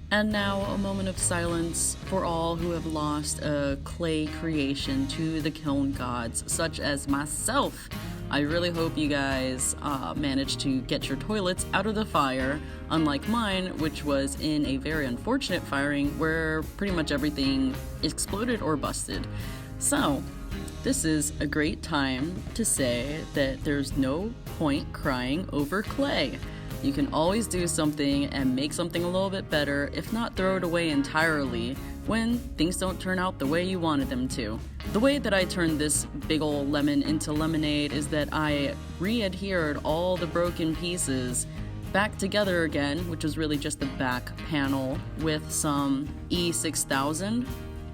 And now, a moment of silence for all who have lost a clay creation to the kiln gods, such as myself. I really hope you guys managed to get your toilets out of the fire, unlike mine, which was in a very unfortunate firing where pretty much everything exploded or busted. So, this is a great time to say that there's no point crying over clay. You can always do something and make something a little bit better, if not throw it away entirely, when things don't turn out the way you wanted them to. The way that I turned this big ol' lemon into lemonade is that I re-adhered all the broken pieces back together again, which was really just the back panel, with some E6000.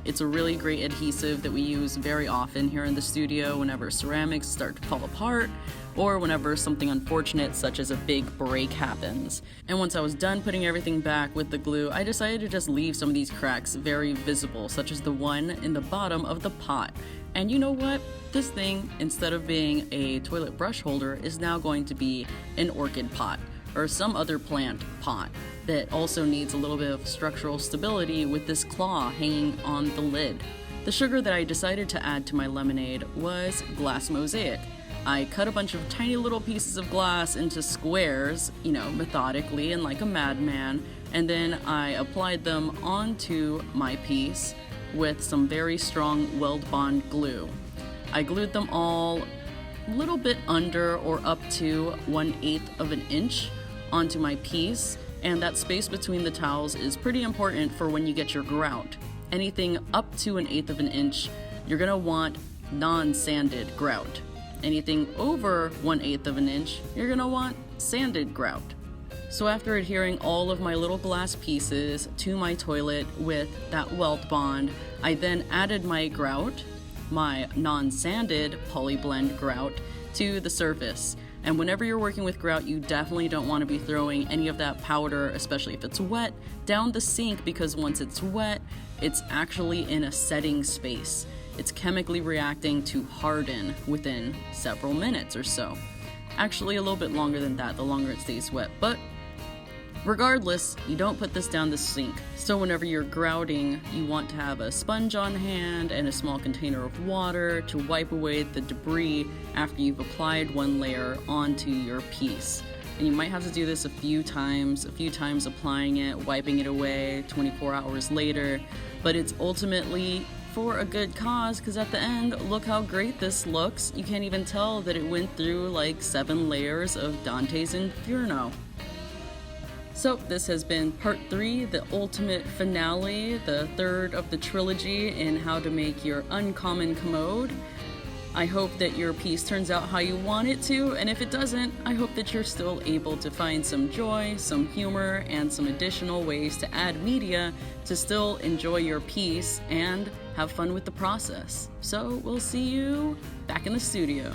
It's a really great adhesive that we use very often here in the studio whenever ceramics start to fall apart or whenever something unfortunate such as a big break happens. And once I was done putting everything back with the glue, I decided to just leave some of these cracks very visible, such as the one in the bottom of the pot. And you know what? This thing, instead of being a toilet brush holder, is now going to be an orchid pot or some other plant pot that also needs a little bit of structural stability with this claw hanging on the lid. The sugar that I decided to add to my lemonade was glass mosaic. I cut a bunch of tiny little pieces of glass into squares, methodically and like a madman, and then I applied them onto my piece with some very strong weld bond glue. I glued them all a little bit under or up to 1/8 of an inch onto my piece, and that space between the towels is pretty important for when you get your grout. Anything up to 1/8 of an inch, you're gonna want non-sanded grout. Anything over 1/8 of an inch, you're gonna want sanded grout. So after adhering all of my little glass pieces to my toilet with that weld bond, I then added my grout, my non-sanded polyblend grout, to the surface. And whenever you're working with grout, you definitely don't want to be throwing any of that powder, especially if it's wet, down the sink, because once it's wet, it's actually in a setting space. It's chemically reacting to harden within several minutes or so. Actually, a little bit longer than that, the longer it stays wet. But regardless, you don't put this down the sink. So whenever you're grouting, you want to have a sponge on hand and a small container of water to wipe away the debris after you've applied one layer onto your piece. And you might have to do this a few times applying it, wiping it away 24 hours later. But it's ultimately for a good cause, because at the end, look how great this looks. You can't even tell that it went through like 7 layers of Dante's Inferno. So this has been part 3, the ultimate finale, the third of the trilogy in how to make your Uncommon Commode. I hope that your piece turns out how you want it to, and if it doesn't, I hope that you're still able to find some joy, some humor, and some additional ways to add media to still enjoy your piece and have fun with the process. So we'll see you back in the studio.